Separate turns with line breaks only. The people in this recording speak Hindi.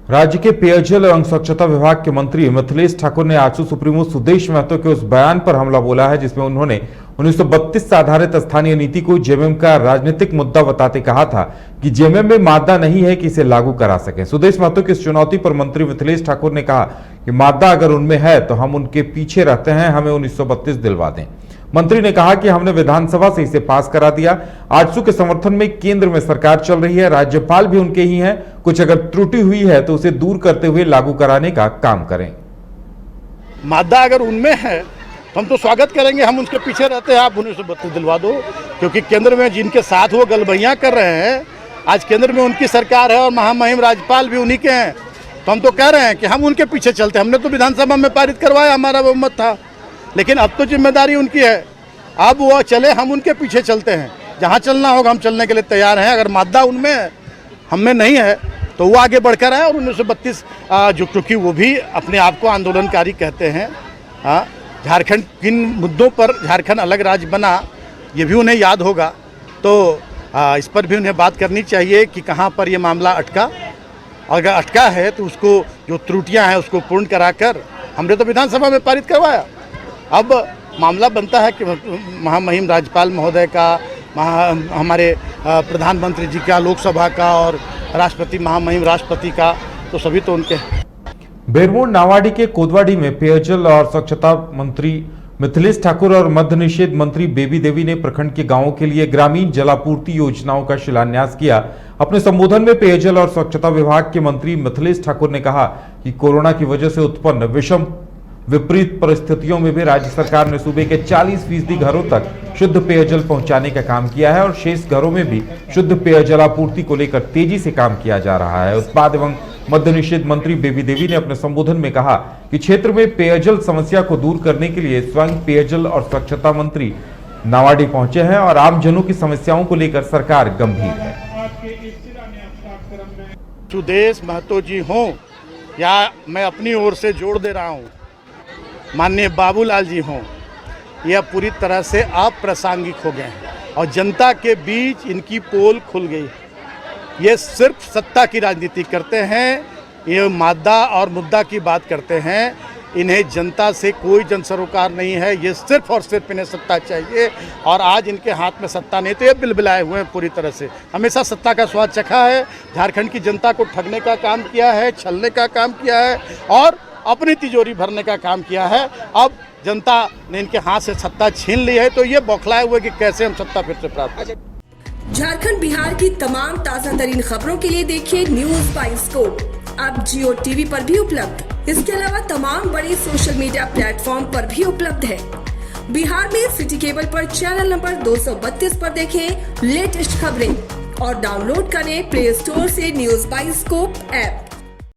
राज्य के पेयजल एवं स्वच्छता विभाग के मंत्री मिथिलेश ठाकुर ने आजसू सुप्रीमो सुदेश महतो के उस बयान पर हमला बोला है जिसमें उन्होंने 1932 से आधारित स्थानीय नीति को जेएमएम का राजनीतिक मुद्दा बताते कहा था कि जेएमएम में मादा नहीं है कि इसे लागू करा सके। सुदेश महतो की इस चुनौती पर मंत्री मिथिलेश ठाकुर ने कहा कि मादा अगर उनमें है तो हम उनके पीछे रहते हैं, हमें 1932 दिलवा दें। मंत्री ने कहा कि हमने विधानसभा से इसे पास करा दिया। आजसू के समर्थन में केंद्र में सरकार चल रही है, राज्यपाल भी उनके ही हैं। कुछ अगर त्रुटि हुई है तो उसे दूर करते हुए लागू कराने का काम करें।
मादा अगर उनमें है तो हम तो स्वागत करेंगे, हम उनके पीछे रहते हैं। आप 1932 दिलवा दो, क्योंकि केंद्र में जिनके साथ वो गलबैयां कर रहे हैं, आज केंद्र में उनकी सरकार है और महामहिम राज्यपाल भी उन्हीं के हैं। तो हम तो कह रहे हैं कि हम उनके पीछे चलते हैं। हमने तो विधानसभा में पारित करवाया, हमारा बहुमत था, लेकिन अब तो जिम्मेदारी उनकी है। अब वो चले, हम उनके पीछे चलते हैं। जहाँ चलना होगा हम चलने के लिए तैयार हैं। अगर मादा उनमें है, हम में नहीं है, तो वो आगे बढ़कर आए। और 1932 जो, क्योंकि वो भी अपने आप को आंदोलनकारी कहते हैं। झारखंड किन मुद्दों पर झारखंड अलग राज्य बना, ये भी उन्हें याद होगा। तो इस पर भी उन्हें बात करनी चाहिए कि कहाँ पर ये मामला अटका। अगर अटका है तो उसको जो त्रुटियां हैं उसको पूर्ण कराकर, हमने तो विधानसभा में पारित करवाया। अब मामला बनता है कि महामहिम राज्यपाल महोदय का, हमारे प्रधानमंत्री जी का, लोकसभा का और राष्ट्रपति महामहिम राष्ट्रपति का, तो सभी तो उनके।
बेरमो नावाडी के कोदवाडी में पेयजल और स्वच्छता मंत्री मिथिलेश ठाकुर और मद्य निषेध मंत्री बेबी देवी ने प्रखंड के गांवों के लिए ग्रामीण जलापूर्ति योजनाओं का शिलान्यास किया। अपने संबोधन में पेयजल और स्वच्छता विभाग के मंत्री मिथिलेश ठाकुर ने कहा कि कोरोना की वजह से उत्पन्न विषम विपरीत परिस्थितियों में भी राज्य सरकार ने सूबे के 40% घरों तक शुद्ध पेयजल पहुंचाने का काम किया है और शेष घरों में भी शुद्ध पेयजल आपूर्ति को लेकर तेजी से काम किया जा रहा है। उत्पाद एवं मद्य निषेध मंत्री बेबी देवी ने अपने संबोधन में कहा कि क्षेत्र में पेयजल समस्या को दूर करने के लिए स्वयं पेयजल और स्वच्छता मंत्री नावाडी पहुंचे हैं और आमजनों की समस्याओं को लेकर सरकार गंभीर है।
सुदेश महतो जी हों या मैं अपनी ओर से जोड़ दे रहा हूं, माननीय बाबूलाल जी हों, यह पूरी तरह से अप्रासंगिक हो गए हैं और जनता के बीच इनकी पोल खुल गई। ये सिर्फ सत्ता की राजनीति करते हैं, ये मादा और मुद्दा की बात करते हैं। इन्हें जनता से कोई जन सरोकार नहीं है, ये सिर्फ और सिर्फ इन्हें सत्ता चाहिए। और आज इनके हाथ में सत्ता नहीं, तो ये बिलबिलाए हुए हैं पूरी तरह से। हमेशा सत्ता का स्वाद चखा है, झारखंड की जनता को ठगने का काम किया है, छलने का काम किया है और अपनी तिजोरी भरने का काम किया है। अब जनता ने इनके हाथ से सत्ता छीन ली है, तो ये बौखलाए हुए कि कैसे हम सत्ता फिर से प्राप्त करें।
झारखंड बिहार की तमाम ताजा तरीन खबरों के लिए देखिए न्यूज बाइस्कोप अब जियो टीवी पर भी उपलब्ध। इसके अलावा तमाम बड़े सोशल मीडिया प्लेटफॉर्म पर भी उपलब्ध है। बिहार में सिटी केबल पर चैनल नंबर 232 पर देखें लेटेस्ट खबरें और डाउनलोड करें प्ले स्टोर से न्यूज बाइस्कोप ऐप।